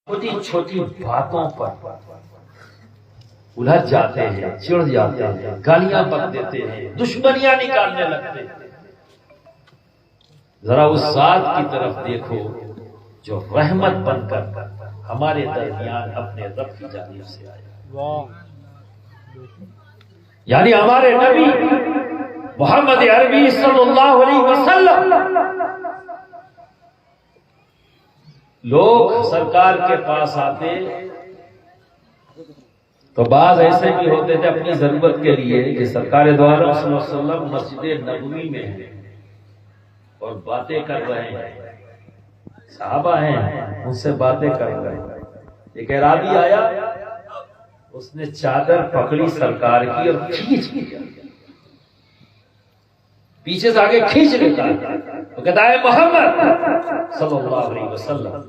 چھوٹی چھوٹی باتوں پر الجھ جاتے ہیں، چڑ جاتے ہیں، گالیاں بک دیتے ہیں، دشمنیاں نکالنے لگتے ہیں۔ ذرا اس ذات کی طرف دیکھو جو رحمت بن کر ہمارے درمیان اپنے رب کی جانب سے آیا، یعنی ہمارے نبی محمد عربی صلی اللہ علیہ وسلم۔ لوگ سرکار کے پاس آتے تو بعض ایسے بھی ہوتے تھے اپنی ضرورت کے لیے کہ سرکار دو عالم صلی اللہ علیہ وسلم مسجد نبوی میں ہیں اور باتیں کر رہے ہیں، صحابہ ہیں ان سے باتیں کر رہے ہیں۔ ایک اعرابی آیا، اس نے چادر پکڑی سرکار کی اور کھینچ لیا، پیچھے سے آگے کھینچ لیتا وہ کہتا ہے محمد صلی اللہ علیہ وسلم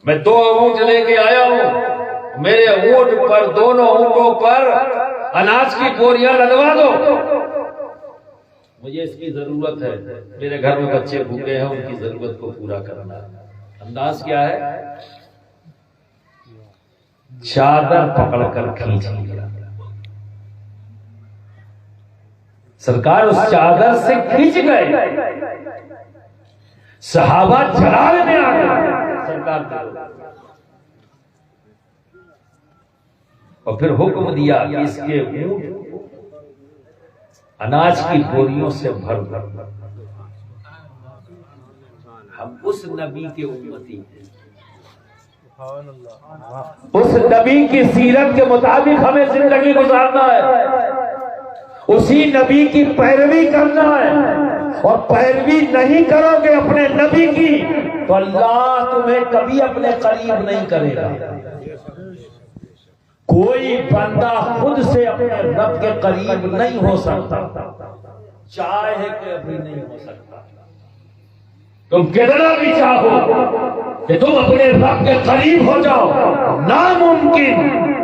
میں 2 اونٹ لے کے آیا ہوں، میرے اونٹ پر دونوں اونٹوں پر اناج کی بوریاں لدوا دو، مجھے اس کی ضرورت ہے، میرے گھر میں بچے بھوکے ہیں، ان کی ضرورت کو پورا کرنا ہے۔ انداز کیا ہے؟ چادر پکڑ کر کھینچ لیا۔ سرکار اس چادر سے کھینچ گئے، صحابہ جلال میں آ گئے سرکار کو، اور پھر حکم دیا کہ اس کے اونٹ اناج کی بوریوں سے بھر بھر۔ ہم اس نبی کے امتی ہیں، اس نبی کی سیرت کے مطابق ہمیں زندگی گزارنا ہے، اسی نبی کی پیروی کرنا ہے، اور پیروی نہیں کرو گے اپنے نبی کی تو اللہ تمہیں کبھی اپنے قریب نہیں کرے گا۔ کوئی بندہ خود سے اپنے رب کے قریب نہیں ہو سکتا، چاہے کہ بھی نہیں ہو سکتا۔ تم کتنا بھی چاہو کہ تم اپنے رب کے قریب ہو جاؤ، ناممکن۔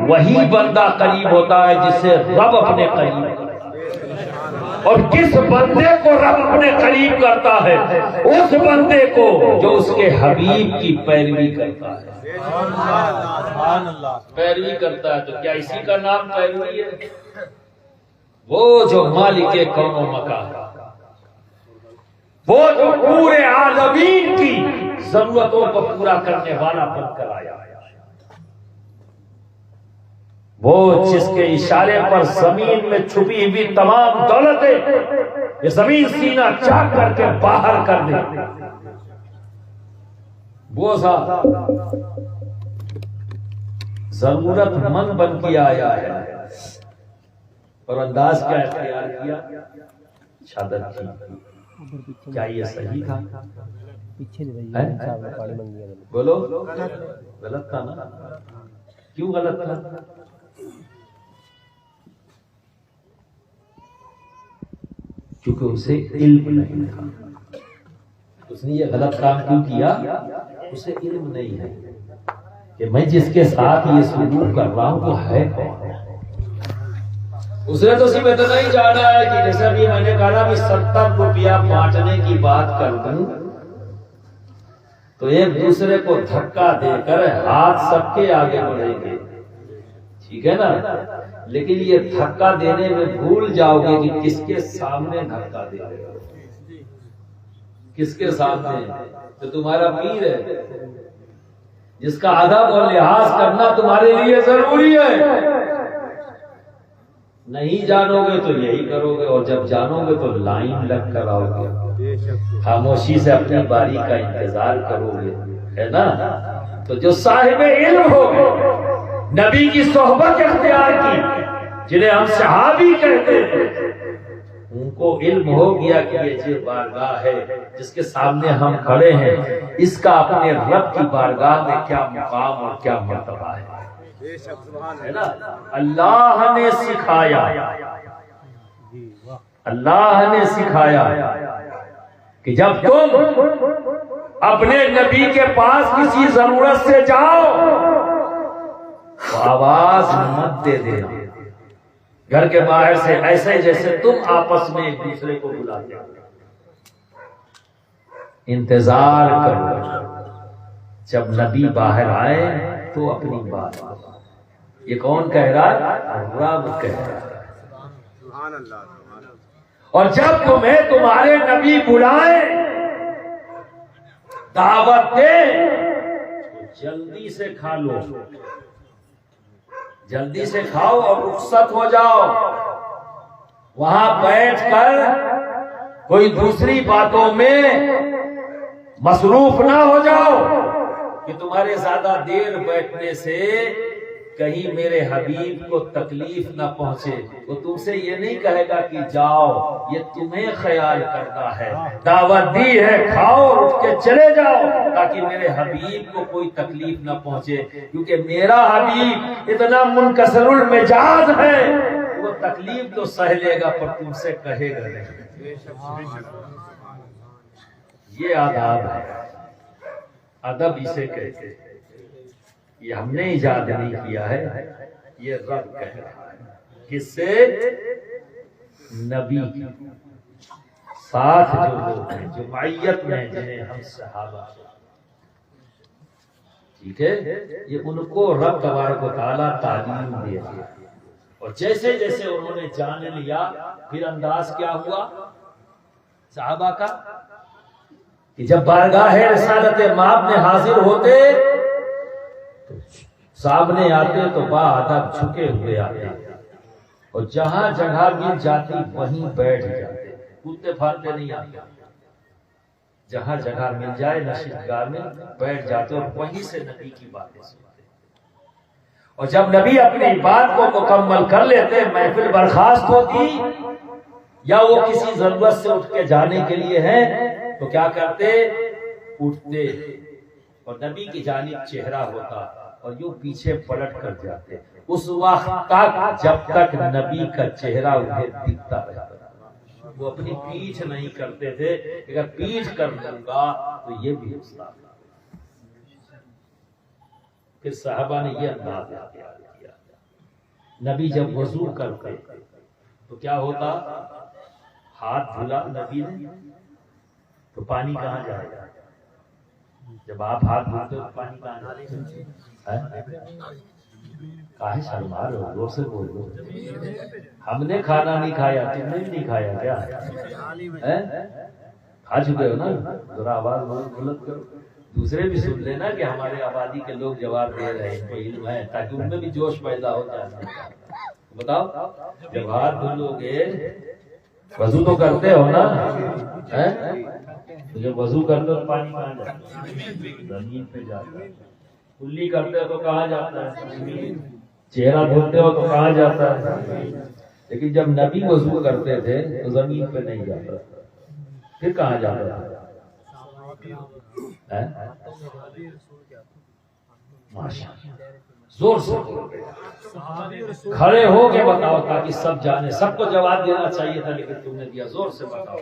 وہی بندہ قریب ہوتا ہے جس سے رب اپنے قریب کرتا ہے، اور کس بندے کو رب اپنے قریب کرتا ہے؟ اس بندے کو جو اس کے حبیب کی پیروی کرتا ہے۔ پیروی کرتا ہے تو کیا اسی کا نام پیروی ہے؟ وہ جو مالک کون و مکان، وہ جو پورے عالمین کی ضرورتوں کو پورا کرنے والا بن کر آیا، وہ جس کے اشارے پر زمین میں چھپی ہوئی تمام دولتیں یہ زمین سینہ چاک کر کے باہر کر دے، وہ ذات ضرورت مند بن کے آیا ہے، اور انداز کیا اختیار کیا؟ چادر کی۔ کیا یہ صحیح تھا؟ بولو غلط تھا نا؟ کیوں غلط تھا؟ کیونکہ اسے علم نہیں تھا۔ اس نے یہ غلط کام کیوں کیا؟ اسے علم نہیں ہے کہ میں جس کے ساتھ یہ سلوک کر رہا ہوں وہ ہے کون۔ اس نے تو صرف اتنا ہی جانا ہے کہ جیسے ابھی میں نے کہا بھی 70 روپیہ بانٹنے کی بات کر دوں تو ایک دوسرے کو دھکا دے کر ہاتھ سب کے آگے بڑھیں گے، ٹھیک ہے نا؟ لیکن یہ دھکا دینے میں بھول جاؤ گے کہ کس کے سامنے دھکا دے رہے ہو، کس کے سامنے؟ تو تمہارا پیر ہے جس کا ادب اور لحاظ کرنا تمہارے لیے ضروری ہے۔ نہیں جانو گے تو یہی کرو گے، اور جب جانو گے تو لائن لگ کر آؤ گے، خاموشی سے اپنی باری کا انتظار کرو گے، ہے نا؟ تو جو صاحب علم ہو نبی کی صحبت اختیار کی، جنہیں ہم صحابی کہتے ہیں، ان کو علم ہو گیا کہ یہ جو بارگاہ ہے جس کے سامنے ہم کھڑے ہیں، اس کا اپنے رب کی بارگاہ میں کیا مقام اور کیا مرتبہ ہے، ہے نا؟ اللہ نے سکھایا، اللہ نے سکھایا کہ جب تم اپنے نبی کے پاس کسی ضرورت سے جاؤ تو آواز مت دے دینا گھر کے باہر سے، ایسے جیسے تم آپس میں ایک دوسرے کو بلاتے ہو۔ انتظار کرو، جب نبی باہر آئے تو اپنی بات، یہ کون کہہ رہا ہے؟ رب کہہ رہا ہے۔ اور جب تمہیں تمہارے نبی بلائیں دعوت دیں تو جلدی سے کھا لو، جلدی سے کھاؤ اور رخصت ہو جاؤ، وہاں بیٹھ کر کوئی دوسری باتوں میں مصروف نہ ہو جاؤ کہ تمہارے زیادہ دیر بیٹھنے سے کہیں میرے حبیب کو تکلیف نہ پہنچے۔ وہ تم سے یہ نہیں کہے گا کہ جاؤ، یہ تمہیں خیال کرتا ہے، دعوت دی ہے کھاؤ اور اٹھ کے چلے جاؤ تاکہ میرے حبیب کو کوئی تکلیف نہ پہنچے، کیونکہ میرا حبیب اتنا منکسر المزاج ہے، وہ تکلیف تو سہ لے گا پر تم سے کہے گا نہیں۔ یہ آداب ہے، ادب اسے کہتے ہیں، یہ ہم نے ایجاد نہیں کیا ہے، یہ رب کہہ رہا ہے۔ کس سے؟ نبی کی ساتھ جو لوگ ہیں، جو معیت میں جنہیں ہم صحابہ، ٹھیک ہے، یہ ان کو رب تبارک و تعالیٰ تعلیم دے دیا، اور جیسے جیسے انہوں نے جان لیا پھر انداز کیا ہوا صحابہ کا کہ جب بارگاہ رسالت مآب میں حاضر ہوتے سامنے آتے تو با ادب جھکے ہوئے آتے، اور جہاں جگہ مل جاتی وہیں بیٹھ جاتے، کودتے پھاندتے نہیں آتے، جہاں جگہ مل جائے نشستگاہ میں بیٹھ جاتے اور وہیں سے نبی کی باتیں سنتے، اور جب نبی اپنی بات کو مکمل کر لیتے محفل برخاست ہوتی یا وہ کسی ضرورت سے اٹھ کے جانے کے لیے ہیں تو کیا کرتے؟ اٹھتے اور نبی کی جانب چہرہ ہوتا اور یوں پیچھے پلٹ کر جاتے، اس وقت تک جب تک نبی کا چہرہ انہیں دکھتا رہتا۔ وہ اپنی پیچھ نہیں کرتے تھے، اگر پیچھ کر لوں گا تو یہ بھی مسئلہ۔ پھر صحابہ نے یہ انداز کیا، نبی جب وضو کرتے تو کیا ہوتا؟ ہاتھ دھلا نبی نے تو پانی کہاں جائے گا؟ جب آپ ہاتھ دھوتے ہو پانی کہاں جائے گا؟ کاہے شرما رہے ہو؟ زور سے بول رہے ہو۔ ہم نے کھانا نہیں کھایا، تم نے بھی نہیں کھایا کیا؟ کھا چکے ہو نا؟ ذرا آواز بلند کرو، دوسرے بھی سن لینا کہ ہمارے آبادی کے لوگ جواب دے رہے ہیں، کوئی علم ہے، تاکہ ان میں بھی جوش پیدا ہو جائے۔ بتاؤ، جب ہاتھ دھلو گے وضو تو کرتے ہو نا؟ جب وضو کرتے ہو پانی کہاں جاتا ہے؟ زمین پہ جاتا ہے۔ کلی کرتے ہو تو کہاں جاتا ہے؟ چہرہ دھوتے ہو تو کہاں جاتا ہے؟ لیکن جب نبی وضو کرتے تھے تو زمین پہ نہیں جاتا، پھر کہاں جاتا ہے؟ زور سے کھڑے ہو کے بتاؤ تاکہ سب جانے، سب کو جواب دینا چاہیے تھا لیکن تم نے دیا، زور سے بتاؤ۔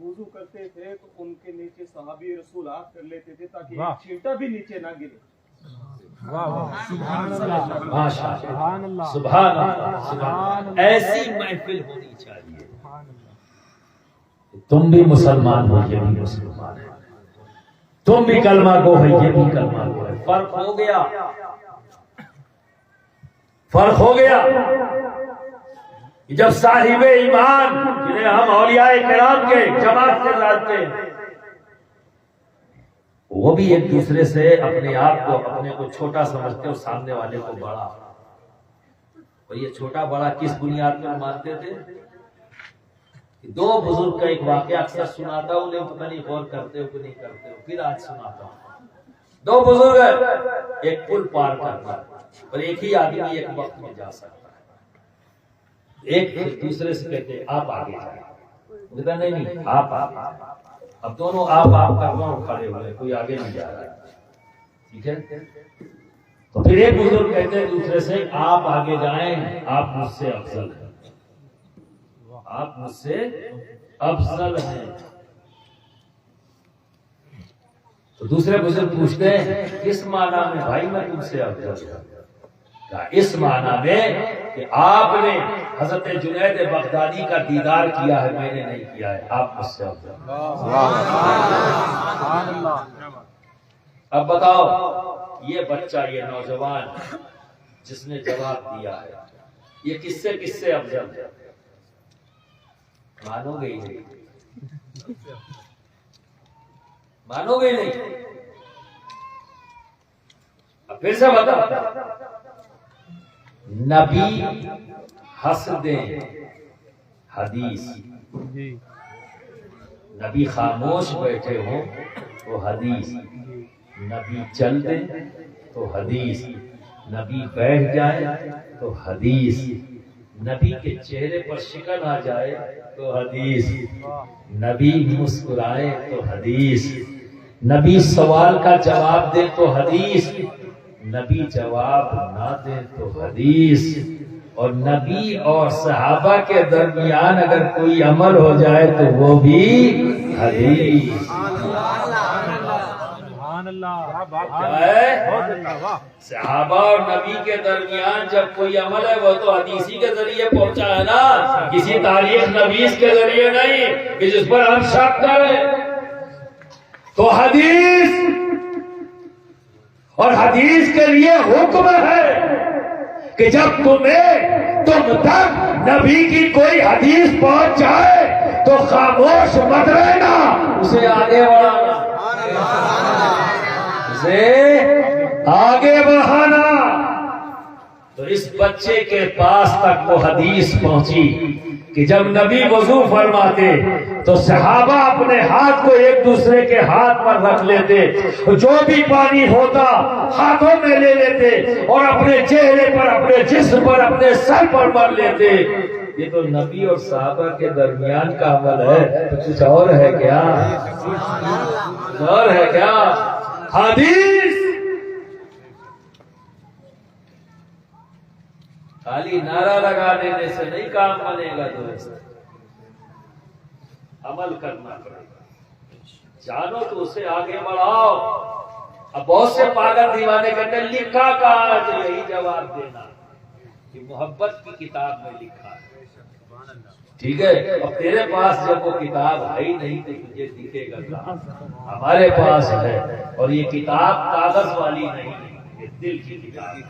وضو کرتے تھے تو ان کے نیچے صحابی رسول ہاتھ کر لیتے تھے تاکہ ایک چھینٹا بھی نیچے نہ گرے۔ سبحان اللہ، سبحان اللہ، ایسی محفل ہونی چاہیے۔ تم بھی مسلمان ہو، یہ بھی مسلمان ہے، تم بھی کلمہ گو ہے، یہ بھی کلمہ گو ہے۔ فرق ہو گیا، فرق ہو گیا۔ جب صاحب ایمان جنہیں ہم اولیاء کرام کے جماعت سے جانتے ہیں، وہ بھی ایک دوسرے سے اپنے آپ کو، اپنے کو چھوٹا سمجھتے اور سامنے والے کو بڑا، اور یہ چھوٹا بڑا کس بنیاد پر مانتے تھے؟ دو بزرگ کا ایک واقعہ اکثر سناتا ہوں، لیکن پتہ نہیں غور کرتے ہو کہ نہیں کرتے ہو، پھر آج سناتا ہوں۔ دو بزرگ ہیں، ایک پل پار کرنا اور ایک ہی آدمی ایک وقت میں جا سکتا ہے۔ ایک دوسرے سے کہتے ہیں آپ آگے جائیں، کہتا نہیں آپ آگے۔ اب دونوں آپ کر رہا ہوں، کھڑے ہوئے، کوئی آگے نہیں جا رہا، ٹھیک ہے؟ تو پھر ایک بزرگ کہتے ہیں دوسرے سے آپ آگے جائیں، آپ مجھ سے افضل ہیں، آپ مجھ سے افضل ہیں۔ تو دوسرے بزرگ پوچھتے ہیں کس معنی میں بھائی میں تم سے افضل ہوں؟ اس معنی میں کہ آپ نے حضرت جنید بغدادی کا دیدار کیا ہے، میں نے نہیں کیا ہے، آپ مجھ سے افضل ہیں۔ اب بتاؤ یہ بچہ، یہ نوجوان جس نے جواب دیا ہے، یہ کس سے افضل ہے؟ مانو گے ہی نہیں، مانو گے ہی نہیں۔ اب پھر سے بتا، نبی حسد حدیث، نبی خاموش بیٹھے ہوں تو حدیث، نبی چل دے تو حدیث، نبی بیٹھ جائے تو حدیث، نبی کے چہرے پر شکن آ جائے تو حدیث، نبی مسکرائے تو حدیث، نبی سوال کا جواب دے تو حدیث، نبی جواب نہ دے تو حدیث، اور نبی اور صحابہ کے درمیان اگر کوئی عمل ہو جائے تو وہ بھی حدیث۔ صحابہ اور نبی کے درمیان جب کوئی عمل ہے وہ تو حدیثی کے ذریعے پہنچا ہے نا، کسی تاریخ نویس کے ذریعے نہیں کہ جس پر ہم شک کریں، تو حدیث، اور حدیث کے لیے حکم ہے کہ جب تم تک نبی کی کوئی حدیث پہنچ جائے تو خاموش مت رہنا، اسے آگے بڑھانا، اسے آگے بڑھانا۔ تو اس بچے کے پاس تک وہ حدیث پہنچی کہ جب نبی وضو فرماتے تو صحابہ اپنے ہاتھ کو ایک دوسرے کے ہاتھ پر رکھ لیتے، جو بھی پانی ہوتا ہاتھوں میں لے لیتے اور اپنے چہرے پر، اپنے جسم پر، اپنے سر پر مر لیتے۔ یہ تو نبی اور صحابہ کے درمیان کا عمل ہے، تو کچھ اور ہے کیا؟ کچھ اور ہے کیا؟ حدیث خالی نعرہ لگا دینے سے نہیں کام بنے گا، دوست عمل کرنا پڑے گا۔ جانو تو اسے آگے بڑھاؤ۔ اب بہت سے پاگل دیوانے کہتے ہیں لکھا کہاں ہے، تو یہی جواب دینا کہ محبت کی کتاب میں لکھا ہے، ٹھیک ہے؟ اب تیرے پاس جب وہ کتاب ہے ہی نہیں تو تجھے دکھے گا کہاں؟ ہمارے پاس ہے، اور یہ کتاب کاغذ والی نہیں ہے، یہ دل کی کتاب ہے،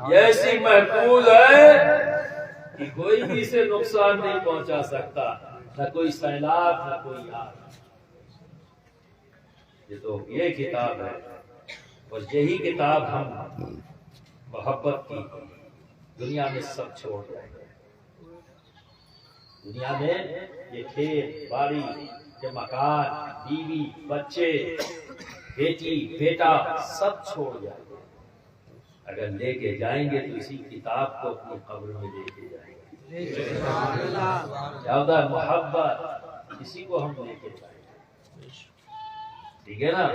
یہ ایسی محفوظ ہے کہ کوئی بھی اسے نقصان نہیں پہنچا سکتا، نہ کوئی سیلاب، نہ کوئی آگ۔ یہ تو یہ کتاب ہے، اور یہی کتاب ہم محبت کی دنیا میں سب چھوڑ جائیں گے۔ دنیا میں یہ کھیت باڑی، یہ مکان، بیوی، بچے، بیٹی، بیٹا، سب چھوڑ جائیں گے۔ اگر لے کے جائیں گے تو اسی کتاب کو اپنی قبر میں لے کے جائیں گے۔ زیادہ محبت اسی کو ہم لے کے جائیں گے، ٹھیک ہے نا؟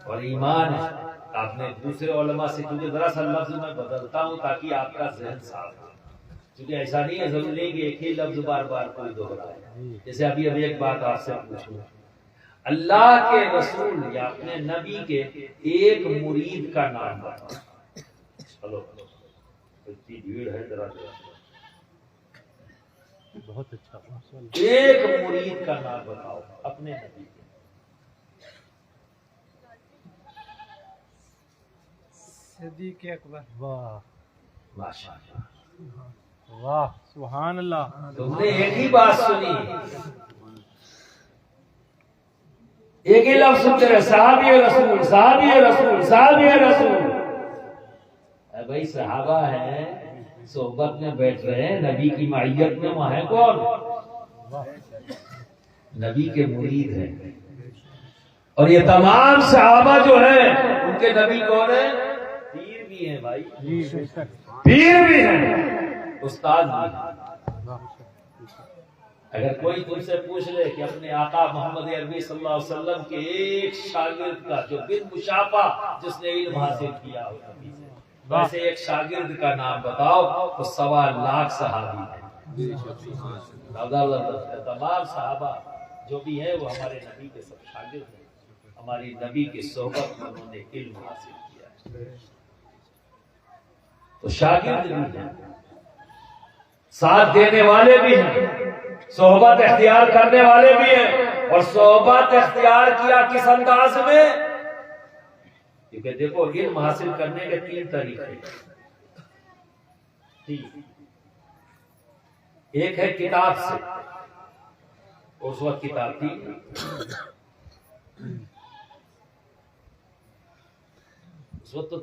اور ایمان ہے۔ آپ نے دوسرے علماء سے، کیونکہ ذرا سا لفظ میں بدلتا ہوں تاکہ آپ کا ذہن صاف ہو، کیونکہ ایسا نہیں ہے ضرور لیں گے ایک ہی لفظ بار بار کوئی دوہرائے۔ جیسے ابھی ایک بات آپ سے پوچھوں، اللہ کے رسول یا اپنے نبی کے ایک مرید کا نام بتاؤ۔ چلو اتنی بھیڑ ہے، ذرا بہت اچھا، ایک مرید کا نام بتاؤ اپنے نبی کے۔ صدیق اکبر۔ واہ ماشاءاللہ، واہ، سبحان اللہ۔ تم نے ایک ہی بات سنی، ایک ہی لفظ سنتے رہے، صحابی رسول، صحابی رسول، صحابی رسول۔ اے بھائی صحابہ ہیں، صحبت میں بیٹھ رہے ہیں، نبی کی معیت میں، وہاں ہے کون؟ نبی کے مرید ہیں۔ اور یہ تمام صحابہ جو ہیں ان کے نبی کون ہیں؟ پیر بھی ہیں بھائی، پیر بھی ہیں، استاد بھی ہیں۔ اگر کوئی تم سے پوچھ لے کہ اپنے آقا محمد عربی صلی اللہ علیہ وسلم کے ایک شاگرد کا جو بالمشافہ جس نے علم حاصل کیا ہو نبی سے، ویسے ایک شاگرد کا نام بتاؤ تو 1.25 لاکھ صحابی ہیں۔ تمام صحابہ جو بھی ہیں وہ ہمارے نبی کے سب شاگرد ہیں، ہماری نبی کی صحبت میں انہوں نے علم حاصل کیا ہے۔ تو شاگرد بھی ہیں، ساتھ دینے والے بھی ہیں، صحبت اختیار کرنے والے بھی ہیں، اور صحبت اختیار کیا کس انداز میں؟ کیونکہ دیکھو علم حاصل کرنے کے 3 طریقے، ایک ہے کتاب سے، اس وقت کتاب تھی، اس وقت تو تھی